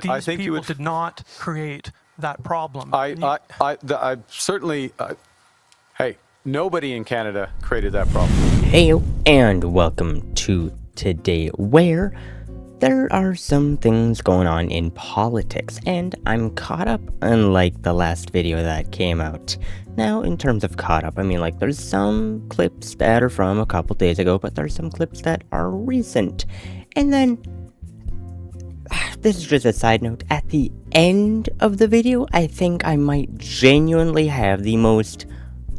These people did not create that problem. I certainly, hey, nobody in Canada created that problem. Hey, and welcome to Today, where there are some things going on in politics, and I'm caught up, unlike the last video that came out. Now, in terms of caught up, I mean, like, there's some clips that are from a couple days ago, but there's some clips that are recent. And then, this is just a side note, at the end of the video, I think I might genuinely have the most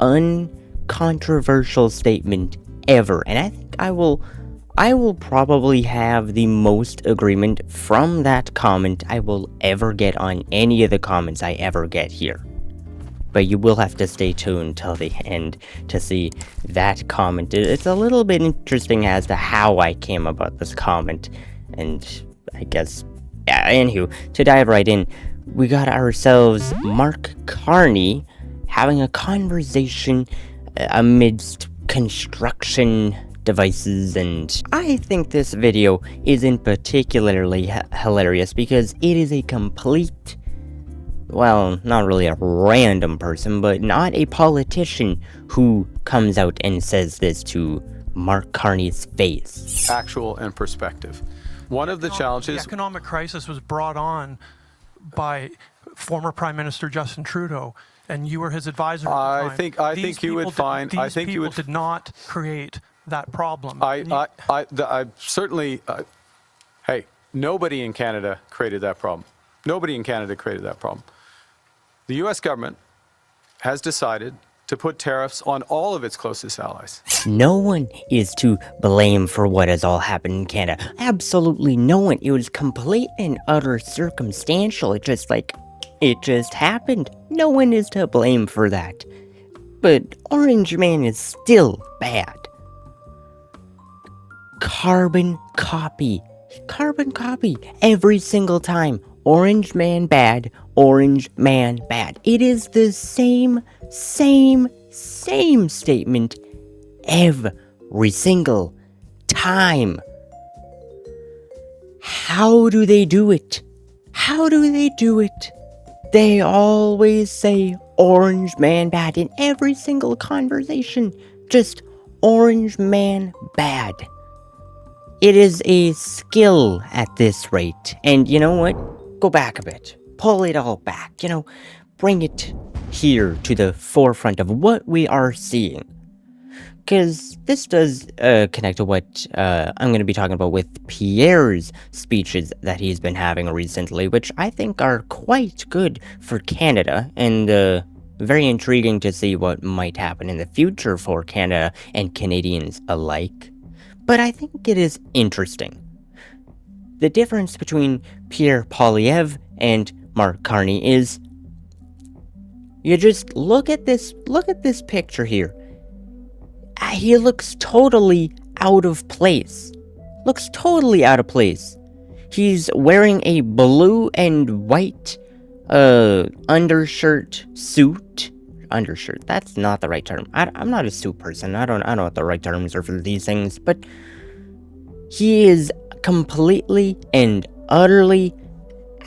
uncontroversial statement ever, and I think I will probably have the most agreement from that comment I will ever get on any of the comments I ever get here. But you will have to stay tuned till the end to see that comment. It's a little bit interesting as to how I came about this comment, and I guess, yeah, anywho, to dive right in, we got ourselves Mark Carney having a conversation amidst construction devices, and I think this video isn't particularly hilarious because it is a complete, well, not really a random person, but not a politician who comes out and says this to Mark Carney's face. Actual and perspective. One of the challenges... The economic crisis was brought on by former Prime Minister Justin Trudeau, and you were his advisor at the time. I think you would find... These people did not create that problem. I certainly... hey, nobody in Canada created that problem. Nobody in Canada created that problem. The U.S. government has decided to put tariffs on all of its closest allies. No one is to blame for what has all happened in Canada. Absolutely no one. It was complete and utter circumstantial. It just happened. No one is to blame for that. But Orange Man is still bad. Carbon copy. Carbon copy. Every single time. Orange Man bad. Orange Man bad. It is the same statement every single time. How do they do it? How do they do it? They always say Orange Man bad in every single conversation. Just Orange Man bad. It is a skill at this rate. And you know what? Go back a bit. Pull it all back. Bring it here to the forefront of what we are seeing. Because this does connect to what I'm going to be talking about with Pierre's speeches that he's been having recently, which I think are quite good for Canada, and very intriguing to see what might happen in the future for Canada and Canadians alike. But I think it is interesting. The difference between Pierre Poilievre and Mark Carney is, you just look at this picture here. He looks totally out of place. Looks totally out of place. He's wearing a blue and white undershirt suit. Undershirt, that's not the right term. I'm not a suit person. I don't know what the right terms are for these things, but he is completely and utterly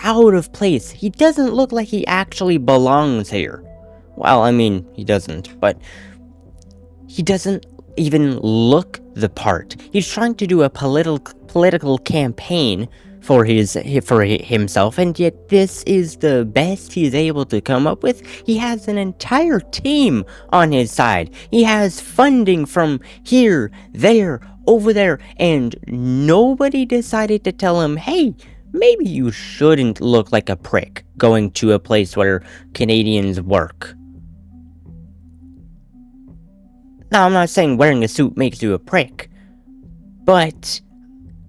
out of place. He doesn't look like he actually belongs here. Well, I mean, he doesn't, but he doesn't even look the part. He's trying to do a political campaign for himself, and yet this is the best he's able to come up with. He has an entire team on his side. He has funding from here, there, over there, and nobody decided to tell him, hey, maybe you shouldn't look like a prick going to a place where Canadians work. Now, I'm not saying wearing a suit makes you a prick, but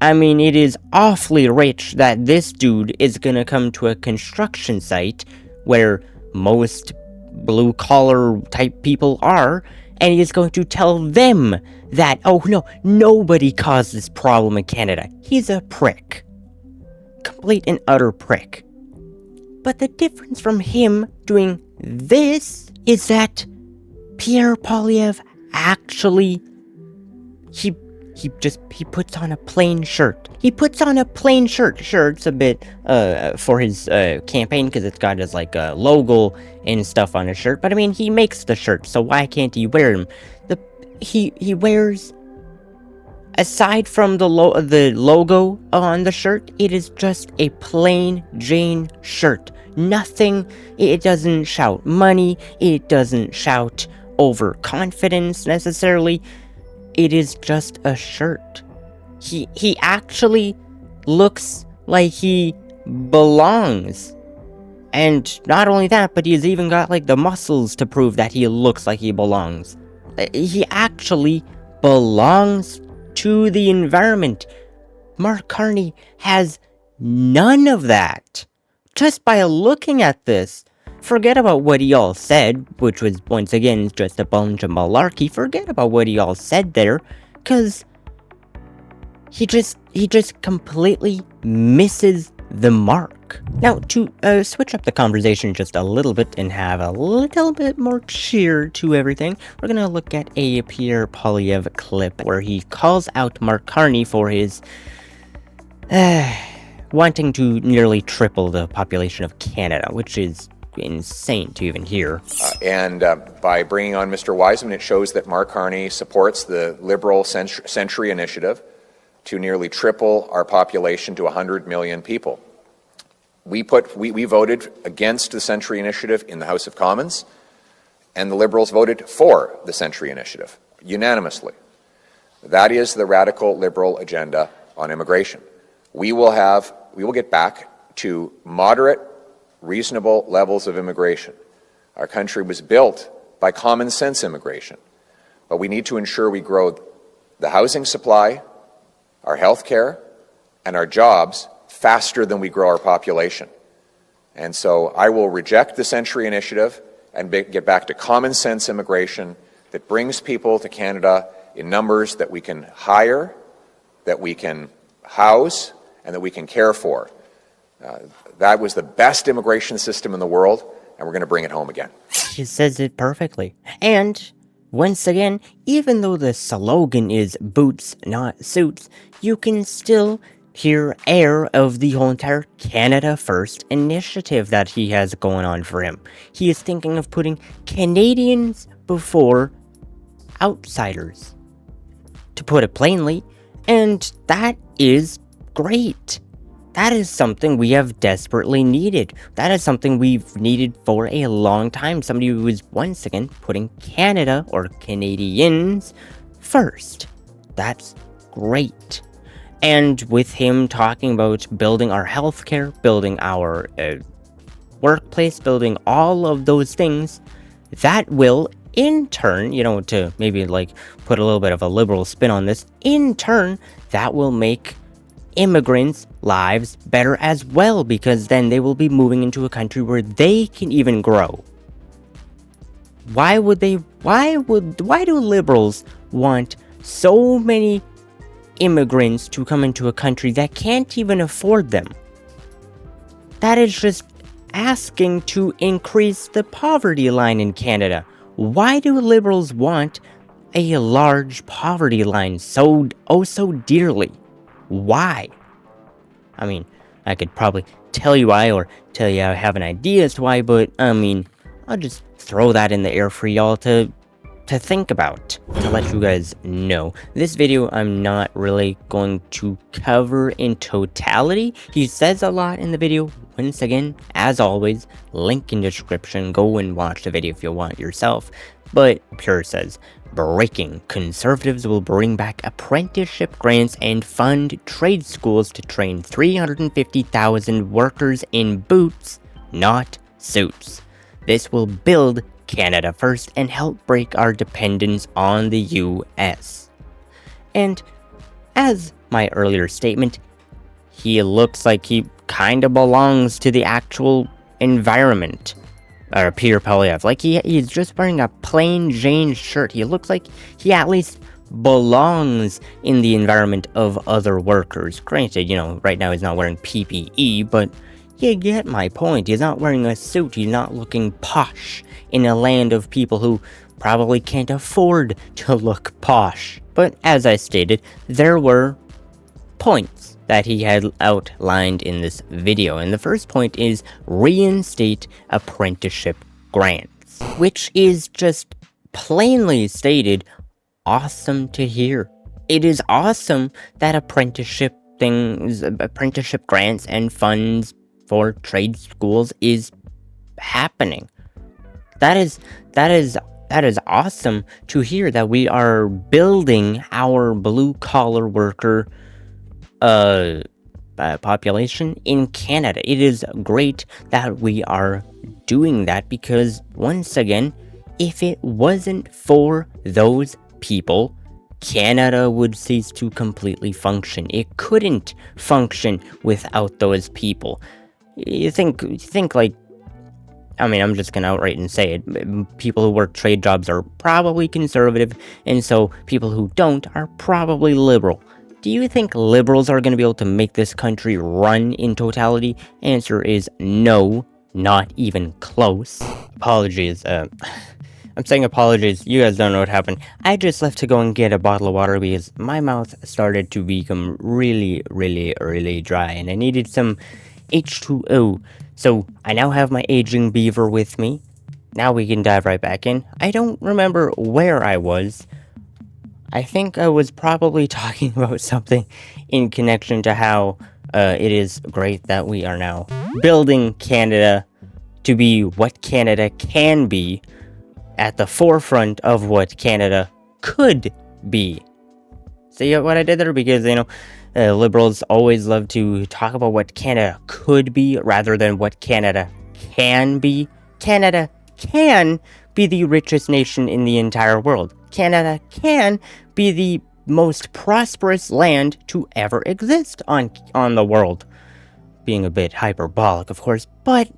I mean, it is awfully rich that this dude is gonna come to a construction site where most blue-collar type people are, and he is going to tell them that, oh no, nobody caused this problem in Canada. He's a prick. Complete and utter prick. But the difference from him doing this is that Pierre Poilievre actually, he he puts on a plain shirt. He puts on a plain shirt. Sure, it's a bit for his campaign because it's got his like logo and stuff on his shirt. But I mean, he makes the shirt, so why can't he wear them? He wears, aside from the logo on the shirt, it is just a plain Jane shirt. Nothing. It doesn't shout money. It doesn't shout overconfidence necessarily. It is just a shirt. He actually looks like he belongs. And not only that, but he's even got like the muscles to prove that he looks like he belongs. He actually belongs to the environment. Mark Carney has none of that. Just by looking at this, forget about what he all said, which was once again just a bunch of malarkey. Forget about what he all said there, cause he just completely misses the mark. Now, to switch up the conversation just a little bit and have a little bit more cheer to everything, we're gonna look at a Pierre Poilievre clip where he calls out Mark Carney for his wanting to nearly triple the population of Canada, which is insane to even hear. And by bringing on Mr. Wiseman, it shows that Mark Carney supports the Liberal Century Initiative to nearly triple our population to 100 million people. We voted against the Century Initiative in the House of Commons, and the Liberals voted for the Century Initiative unanimously. That is the radical Liberal agenda on immigration. We will get back to moderate, reasonable levels of immigration. Our country was built by common sense immigration, but we need to ensure we grow the housing supply, our health care, and our jobs faster than we grow our population. And so I will reject the Century Initiative and get back to common sense immigration that brings people to Canada in numbers that we can hire, that we can house, and that we can care for. That was the best immigration system in the world, and we're going to bring it home again. He says it perfectly. And once again, even though the slogan is boots, not suits, you can still hear air of the whole entire Canada First initiative that he has going on for him. He is thinking of putting Canadians before outsiders, to put it plainly, and that is great. That is something we have desperately needed. That is something we've needed for a long time. Somebody who is once again putting Canada or Canadians first. That's great. And with him talking about building our healthcare, building our workplace, building all of those things, that will in turn, to maybe like put a little bit of a liberal spin on this, in turn, that will make immigrants' lives better as well, because then they will be moving into a country where they can even grow. Why do liberals want so many immigrants to come into a country that can't even afford them? That is just asking to increase the poverty line in Canada. Why do liberals want a large poverty line so dearly? Why? I mean, I could probably tell you why, or tell you I have an idea as to why, but I mean, I'll just throw that in the air for y'all to think about, to let you guys know. This video I'm not really going to cover in totality. He says a lot in the video. Once again, as always, link in description. Go and watch the video if you want yourself. But Pierre says, breaking: conservatives will bring back apprenticeship grants and fund trade schools to train 350,000 workers in boots, not suits. This will build Canada first and help break our dependence on the US. And as my earlier statement, he looks like he kind of belongs to the actual environment. Or Pierre Poilievre. Like he's just wearing a plain Jane shirt. He looks like he at least belongs in the environment of other workers. Granted, right now he's not wearing PPE, but you get my point. He's not wearing a suit. He's not looking posh in a land of people who probably can't afford to look posh. But as I stated, there were points that he had outlined in this video, and the first point is reinstate apprenticeship grants, which is just plainly stated awesome to hear. It is awesome that apprenticeship grants and funds for trade schools is happening. That is awesome to hear, that we are building our blue collar worker population in Canada. It is great that we are doing that, because once again, if it wasn't for those people, Canada would cease to completely function. It couldn't function without those people. You think like, I mean, I'm just gonna outright and say it. People who work trade jobs are probably conservative, and so people who don't are probably liberal. Do you think liberals are gonna be able to make this country run in totality? Answer is no, not even close. Apologies, I'm saying apologies, you guys don't know what happened. I just left to go and get a bottle of water because my mouth started to become really dry, and I needed some H2O. So I now have my aging beaver with me. Now we can dive right back in. I don't remember where I was. I think I was probably talking about something in connection to how it is great that we are now building Canada to be what Canada can be, at the forefront of what Canada could be. See what I did there? Because, you know, liberals always love to talk about what Canada could be rather than what Canada can be. Canada can be the richest nation in the entire world. Canada can be the most prosperous land to ever exist on the world. Being a bit hyperbolic, of course, but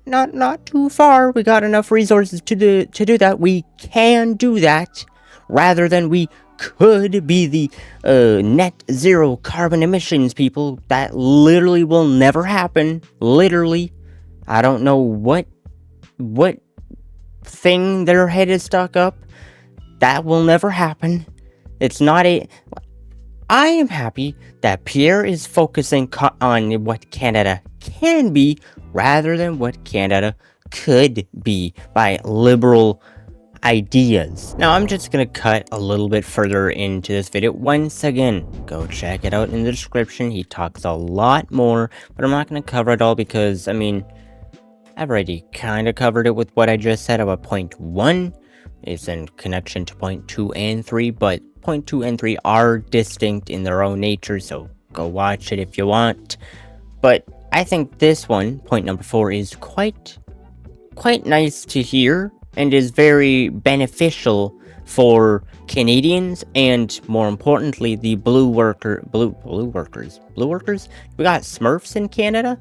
not too far. We got enough resources to do that. We can do that, rather than we could be the net zero carbon emissions people. That literally will never happen. Literally, I don't know what thing their head is stuck up. That will never happen. It's not a. I am happy that Pierre is focusing on what Canada can be, rather than what Canada could be, by liberal ideas. Now, I'm just gonna cut a little bit further into this video. Once again, go check it out in the description. He talks a lot more, but I'm not gonna cover it all because, I mean, I've already kind of covered it with what I just said about point 1. It's in connection to point 2 and 3, but point 2 and 3 are distinct in their own nature, so go watch it if you want. But I think this one, point number 4, is quite nice to hear, and is very beneficial for Canadians, and more importantly, the blue workers. We got Smurfs in Canada.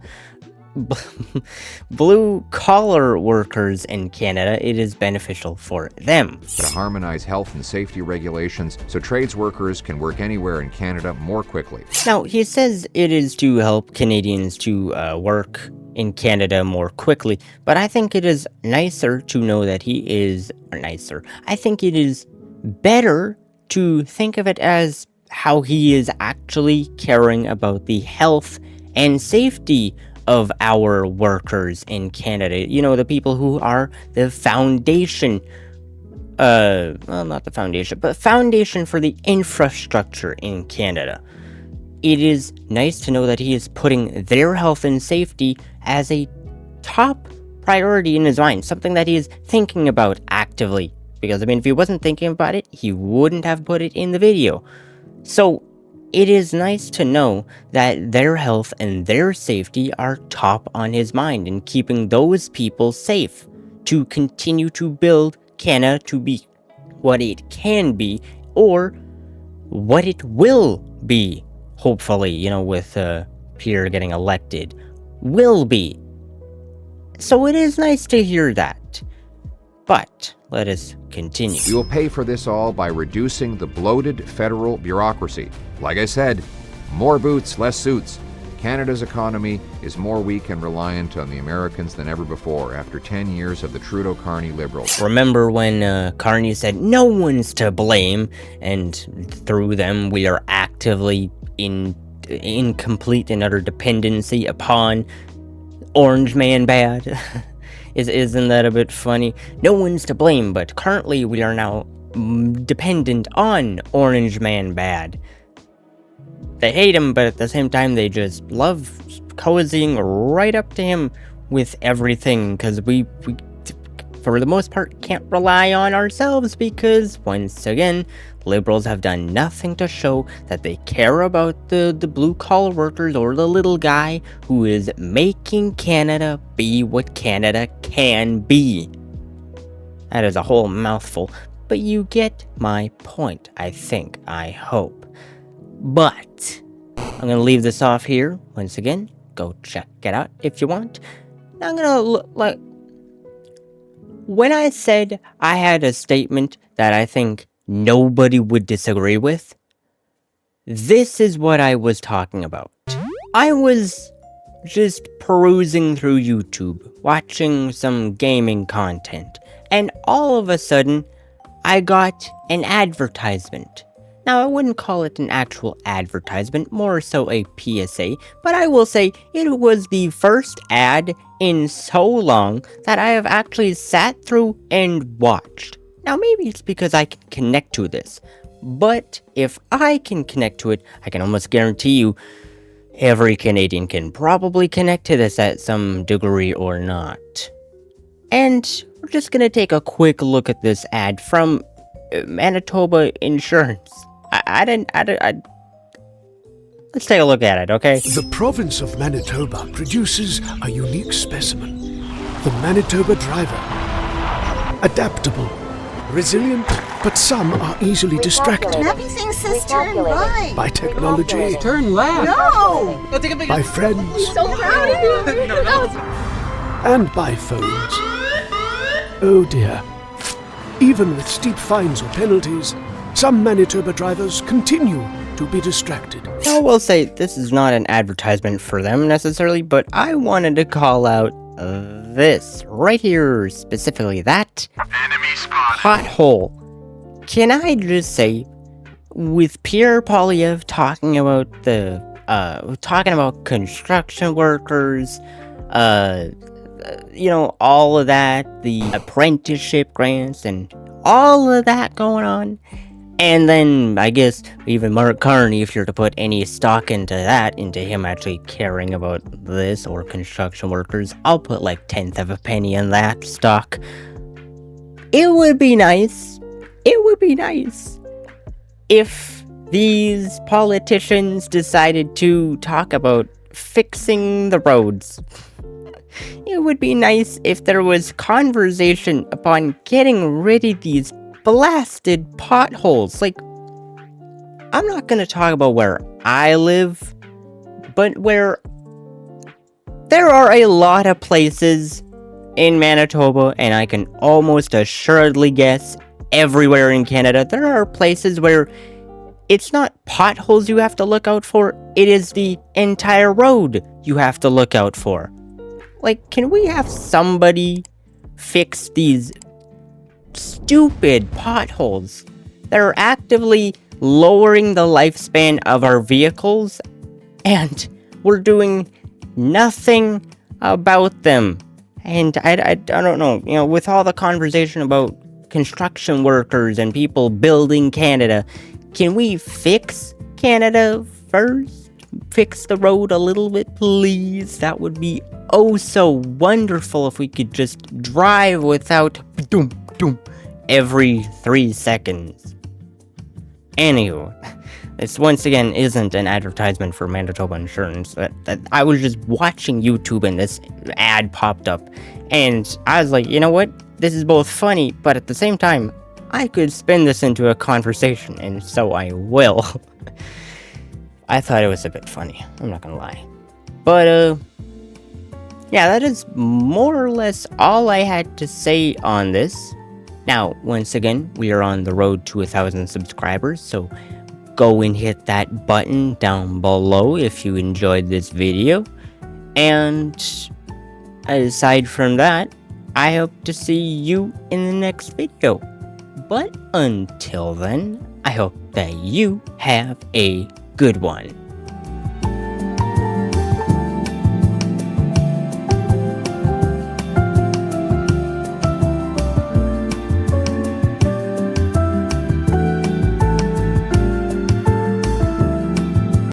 Blue collar workers in Canada, it is beneficial for them. To harmonize health and safety regulations so trades workers can work anywhere in Canada more quickly. Now, he says it is to help Canadians to work in Canada more quickly, but I think it is nicer to know that he is nicer. I think it is better to think of it as how he is actually caring about the health and safety of our workers in Canada. You know, the people who are the foundation, well, not the foundation, but foundation for the infrastructure in Canada. It is nice to know that he is putting their health and safety as a top priority in his mind, something that he is thinking about actively. Because, I mean, if he wasn't thinking about it, he wouldn't have put it in the video. So, it is nice to know that their health and their safety are top on his mind, and keeping those people safe to continue to build Canada to be what it can be, or what it will be, hopefully, you know, with Pierre getting elected, will be. So it is nice to hear that. But let us continue. We will pay for this all by reducing the bloated federal bureaucracy. Like I said, more boots, less suits. Canada's economy is more weak and reliant on the Americans than ever before after 10 years of the Trudeau-Carney Liberals. Remember when Carney said no one's to blame, and through them we are actively in complete and utter dependency upon Orange Man Bad? Isn't that a bit funny? No one's to blame, but currently we are now dependent on Orange Man Bad. They hate him, but at the same time they just love cozying right up to him with everything, because we for the most part can't rely on ourselves, because once again Liberals have done nothing to show that they care about the blue-collar workers or the little guy who is making Canada be what Canada can be. That is a whole mouthful, but you get my point, I think, I hope. But I'm going to leave this off here. Once again, go check it out if you want. Now I'm going to when I said I had a statement that I think nobody would disagree with, this is what I was talking about. I was just perusing through YouTube, watching some gaming content, and all of a sudden, I got an advertisement. Now, I wouldn't call it an actual advertisement, more so a PSA, but I will say it was the first ad in so long that I have actually sat through and watched. Now, maybe it's because I can connect to this, but if I can connect to it, I can almost guarantee you every Canadian can probably connect to this at some degree or not. And we're just gonna take a quick look at this ad from Manitoba Insurance. Let's take a look at it, okay? The province of Manitoba produces a unique specimen. The Manitoba Driver. Adaptable, resilient, but some are easily distracted Everything says turn right. by technology, Turn left. No! by friends, So proud of you! and by phones. Oh dear. Even with steep fines or penalties, some Manitoba drivers continue to be distracted. I will say this is not an advertisement for them necessarily, but I wanted to call out this right here, specifically that pothole. Can I just say, with Pierre Poilievre talking about construction workers, all of that, the apprenticeship grants and all of that going on, and then I guess even Mark Carney, if you're to put any stock into that, into him actually caring about this or construction workers, I'll put like 10th of a penny in that stock. It would be nice if these politicians decided to talk about fixing the roads. It would be nice if there was conversation upon getting rid of these blasted potholes. Like, I'm not gonna talk about where I live, but where there are a lot of places in Manitoba, and I can almost assuredly guess everywhere in Canada, there are places where it's not potholes you have to look out for, it is the entire road you have to look out for. Like, can we have somebody fix these stupid potholes that are actively lowering the lifespan of our vehicles, and we're doing nothing about them? And I don't know, with all the conversation about construction workers and people building Canada, can we fix Canada first? Fix the road a little bit, please? That would be oh so wonderful if we could just drive without doom every 3 seconds. Anywho, this once again isn't an advertisement for Manitoba Insurance. I was just watching YouTube and this ad popped up, and I was like, you know what? This is both funny, but at the same time, I could spin this into a conversation, and so I will. I thought it was a bit funny, I'm not gonna lie. But, yeah, that is more or less all I had to say on this. Now, once again, we are on the road to 1,000 subscribers, so go and hit that button down below if you enjoyed this video. And aside from that, I hope to see you in the next video. But until then, I hope that you have a good one.